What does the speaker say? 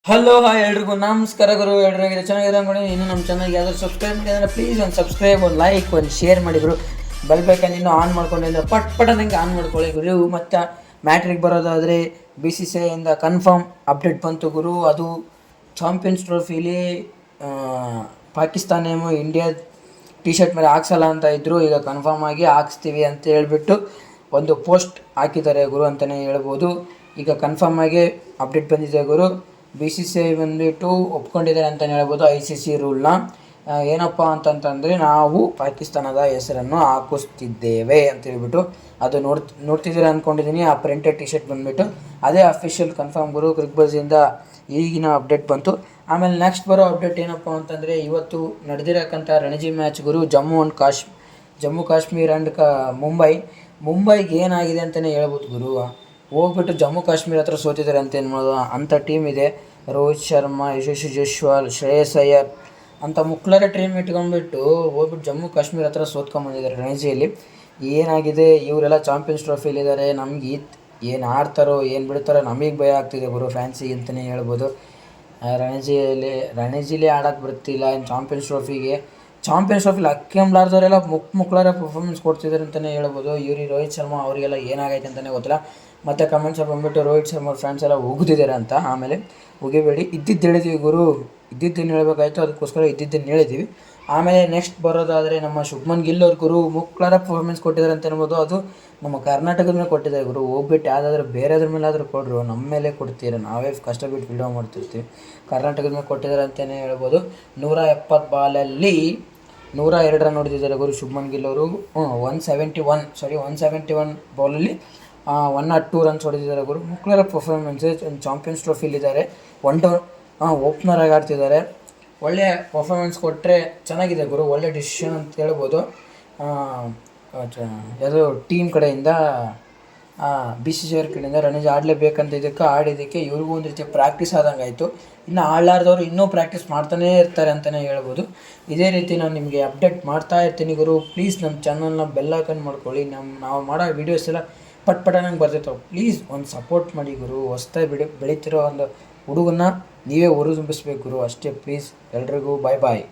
Hello hi ಎಲ್ರಿಗೂ ನಮಸ್ಕಾರ ಗುರು. ಎಲ್ರಿಗೂ ಚೆನ್ನಾಗಿದೆ ಅನ್ಕೊಂಡು ಇನ್ನು ನಮ್ಮ ಚಾನಲ್ಗೆ ಯಾವ್ದಾದ್ರು ಸಬ್ಸ್ಕ್ರೈಬ್ ಮಾಡಿದ್ರೆ ಪ್ಲೀಸ್ ಒಂದು ಸಬ್ಸ್ಕ್ರೈಬ್, ಒಂದು ಲೈಕ್, ಒಂದು ಶೇರ್ ಮಾಡಿ ಗುರು. ಬೆಲ್ ಬೇಕಂದ್ರೆ ಇನ್ನೂ ಆನ್ ಮಾಡ್ಕೊಂಡಿದ್ರೆ ಪಟ್ ನಂಗೆ ಆನ್ ಮಾಡ್ಕೊಳ್ಳಿ ಗುರು. ಮತ್ತು ಮ್ಯಾಟ್ರಿಗೆ ಬರೋದಾದರೆ BCCI ಇಂದ ಕನ್ಫರ್ಮ್ ಅಪ್ಡೇಟ್ ಬಂತು ಗುರು. ಅದು ಚಾಂಪಿಯನ್ಸ್ ಟ್ರೋಫಿಲಿ ಪಾಕಿಸ್ತಾನ ಇಂಡಿಯಾ ಟಿ ಶರ್ಟ್ ಮೇಲೆ ಹಾಕ್ಸಲ್ಲ ಅಂತ ಇದ್ದರು. ಈಗ ಕನ್ಫರ್ಮ್ ಆಗಿ ಹಾಕ್ಸ್ತೀವಿ ಅಂತ ಹೇಳ್ಬಿಟ್ಟು ಒಂದು ಪೋಸ್ಟ್ ಹಾಕಿದ್ದಾರೆ ಗುರು ಅಂತಲೇ ಹೇಳ್ಬೋದು. ಈಗ ಕನ್ಫರ್ಮ್ ಆಗಿ ಅಪ್ಡೇಟ್ ಬಂದಿದೆ ಗುರು. BCCI ಬಂದುಬಿಟ್ಟು ಒಪ್ಕೊಂಡಿದ್ದಾರೆ ಅಂತಲೇ ಹೇಳ್ಬೋದು ICC ರೂಲ್ನ. ಏನಪ್ಪ ಅಂತಂತಂದರೆ ನಾವು ಪಾಕಿಸ್ತಾನದ ಹೆಸರನ್ನು ಹಾಕಿಸ್ತಿದ್ದೇವೆ ಅಂತ ಹೇಳ್ಬಿಟ್ಟು ಅದು ನೋಡ್ತಿದ್ದೀರ ಅಂದ್ಕೊಂಡಿದ್ದೀನಿ. ಆ ಪ್ರಿಂಟೆಡ್ ಟಿ ಶರ್ಟ್ ಬಂದುಬಿಟ್ಟು ಅದೇ ಅಫಿಷಿಯಲ್ ಕನ್ಫರ್ಮ್ ಗುರು. ಕ್ರಿಕ್ಬಜ್ಜಿಂದ ಈಗಿನ ಅಪ್ಡೇಟ್ ಬಂತು. ಆಮೇಲೆ ನೆಕ್ಸ್ಟ್ ಬರೋ ಅಪ್ಡೇಟ್ ಏನಪ್ಪ ಅಂತಂದರೆ ಇವತ್ತು ನಡೆದಿರೋಕ್ಕಂಥ ರಣಜಿ ಮ್ಯಾಚ್ ಗುರು. ಜಮ್ಮು ಕಾಶ್ಮೀರ್ ಆ್ಯಂಡ್ ಮುಂಬೈಗೆ ಏನಾಗಿದೆ ಅಂತಲೇ ಹೇಳ್ಬೋದು ಗುರು. ಹೋಗ್ಬಿಟ್ಟು ಜಮ್ಮು ಕಾಶ್ಮೀರ ಹತ್ರ ಸೋತಿದ್ದಾರೆ ಅಂತ ಏನು ಮಾಡೋದು. ಅಂಥ ಟೀಮ್ ಇದೆ. ರೋಹಿತ್ ಶರ್ಮಾ, ಯಶಸ್ವಿ ಜೈಸ್ವಾಲ್, ಶ್ರೇಯಸ್ ಅಯ್ಯರ್ ಅಂತ ಮುಕ್ಲರ ಟೀಮ್ ಇಟ್ಕೊಂಡ್ಬಿಟ್ಟು ಹೋಗ್ಬಿಟ್ಟು ಜಮ್ಮು ಕಾಶ್ಮೀರ ಹತ್ರ ಸೋತ್ಕೊಂಡ್ಬಂದಿದ್ದಾರೆ ರಣಜಿಯಲ್ಲಿ. ಏನಾಗಿದೆ, ಇವರೆಲ್ಲ ಚಾಂಪಿಯನ್ಸ್ ಟ್ರೋಫಿಲಿದ್ದಾರೆ. ನಮ್ಗೆ ಏನು ಆಡ್ತಾರೋ ಏನು ಬಿಡ್ತಾರೋ ನಮಗೆ ಭಯ ಆಗ್ತಿದೆ ಗುರು, ಫ್ಯಾನ್ಸಿಗೆ ಅಂತಲೇ ಹೇಳ್ಬೋದು. ರಣಜಿಲಿ ಆಡೋಕ್ಕೆ ಬರ್ತಿಲ್ಲ. ಇನ್ನು ಚಾಂಪಿಯನ್ಸ್ ಟ್ರೋಫಿಲಿ ಅಕ್ಕೆಂಬ್ಲಾರ್ದವರೆಲ್ಲ ಮುಕ್ಳರ ಪರ್ಫಾರ್ಮೆನ್ಸ್ ಕೊಡ್ತಿದ್ದಾರೆ ಅಂತಲೇ ಹೇಳ್ಬೋದು. ರೋಹಿತ್ ಶರ್ಮಾ ಅವರಿಗೆಲ್ಲ ಏನಾಗೈತೆ ಅಂತಲೇ ಗೊತ್ತಿಲ್ಲ. ಮತ್ತು ಕಮೆಂಟ್ಸಲ್ಲಿ ಬಂದುಬಿಟ್ಟು ರೋಹಿತ್ ಶರ್ಮಾ ಫ್ಯಾನ್ಸ್ ಎಲ್ಲ ಉಗಿದಿದ್ದಾರೆ ಅಂತ. ಆಮೇಲೆ ಉಗಿಬೇಡಿ, ಇದ್ದಿದ್ದು ಹೇಳಿದ್ದೀವಿ ಗುರು. ಇದ್ದಿದ್ದೇನು ಹೇಳಬೇಕಾಯ್ತು, ಅದಕ್ಕೋಸ್ಕರ ಇದ್ದಿದ್ದೇನು ಹೇಳಿದ್ದೀವಿ. ಆಮೇಲೆ ನೆಕ್ಸ್ಟ್ ಬರೋದಾದರೆ ನಮ್ಮ ಶುಭ್ಮನ್ ಗಿಲ್ ಅವ್ರ ಗುರು ಮುಕ್ಳರ ಪರ್ಫಾರ್ಮೆನ್ಸ್ ಕೊಟ್ಟಿದ್ದಾರೆ ಅಂತ ಹೇಳ್ಬೋದು. ಅದು ನಮ್ಮ ಕರ್ನಾಟಕದ ಮೇಲೆ ಕೊಟ್ಟಿದ್ದಾರೆ ಗುರು. ಹೋಗ್ಬಿಟ್ಟು ಯಾವುದಾದ್ರೂ ಬೇರೆದ್ರ ಮೇಲಾದರೂ ಕೊಡ್ರು, ನಮ್ಮ ಮೇಲೆ ಕೊಡ್ತೀರ. ನಾವೇ ಕಷ್ಟಪಟ್ಟು ವಿಡಿಯೋ ಮಾಡ್ತಿರ್ತೀವಿ. ಕರ್ನಾಟಕದ ಮೇಲೆ ಕೊಟ್ಟಿದ್ದಾರೆ ಅಂತಲೇ ಹೇಳ್ಬೋದು. 170 ಬಾಲಲ್ಲಿ 102 ರನ್ ಹೊಡೆದಿದ್ದಾರೆ ಗುರು ಶುಭ್ಮನ್ ಗಿಲ್ ಅವರು. 171 ಬಾಲಲ್ಲಿ 102 ರನ್ಸ್ ಹೊಡೆದಿದ್ದಾರೆ ಗುರು. ಮುಕ್ಳರ ಪರ್ಫಾರ್ಮೆನ್ಸ್. ಚಾಂಪಿಯನ್ಸ್ ಟ್ರೋಫಿಲಿದ್ದಾರೆ. ಓಪನರ್ ಆಗಿ ಆಡ್ತಿದ್ದಾರೆ. ಒಳ್ಳೆಯ ಪರ್ಫಾರ್ಮೆನ್ಸ್ ಕೊಟ್ಟರೆ ಚೆನ್ನಾಗಿದೆ ಗುರು. ಒಳ್ಳೆ ಡಿಸಿಷನ್ ಅಂತ ಹೇಳ್ಬೋದು. ಯಾವುದೋ ಟೀಮ್ ಕಡೆಯಿಂದ BCCI ಕಡೆಯಿಂದ ರಣಜಿ ಆಡಲೇಬೇಕಂತ ಆಡಿದ್ದಕ್ಕೆ ಇವ್ರಿಗೂ ಒಂದು ರೀತಿ ಪ್ರಾಕ್ಟೀಸ್ ಆದಂಗೆ ಆಯಿತು. ಇನ್ನು ಆಡಲಾರ್ದವರು ಇನ್ನೂ ಪ್ರಾಕ್ಟೀಸ್ ಮಾಡ್ತಾನೇ ಇರ್ತಾರೆ ಅಂತಲೇ ಹೇಳ್ಬೋದು. ಇದೇ ರೀತಿ ನಾನು ನಿಮಗೆ ಅಪ್ಡೇಟ್ ಮಾಡ್ತಾ ಇರ್ತೀನಿ ಗುರು. ಪ್ಲೀಸ್ ನಮ್ಮ ಚಾನಲ್ನ ಬೆಲ್ ಐಕಾನ್ ಮಾಡ್ಕೊಳ್ಳಿ. ನಾವು ಮಾಡೋ ವೀಡಿಯೋಸ್ ಎಲ್ಲ ಪಟ್ ನಂಗೆ ಬರ್ತಿರ್ತಾವೆ. ಪ್ಲೀಸ್ ಒಂದು ಸಪೋರ್ಟ್ ಮಾಡಿ ಗುರು. ಹೊಸ್ದಾಗಿ ಬೆಳೀತಿರೋ ಒಂದು ಹುಡುಗನ್ನ ನೀವೇ ಹುರಿದುಂಬಿಸ್ಬೇಕು ಗುರು. ಅಷ್ಟೇ ಪ್ಲೀಸ್. ಎಲ್ರಿಗೂ ಬಾಯ್.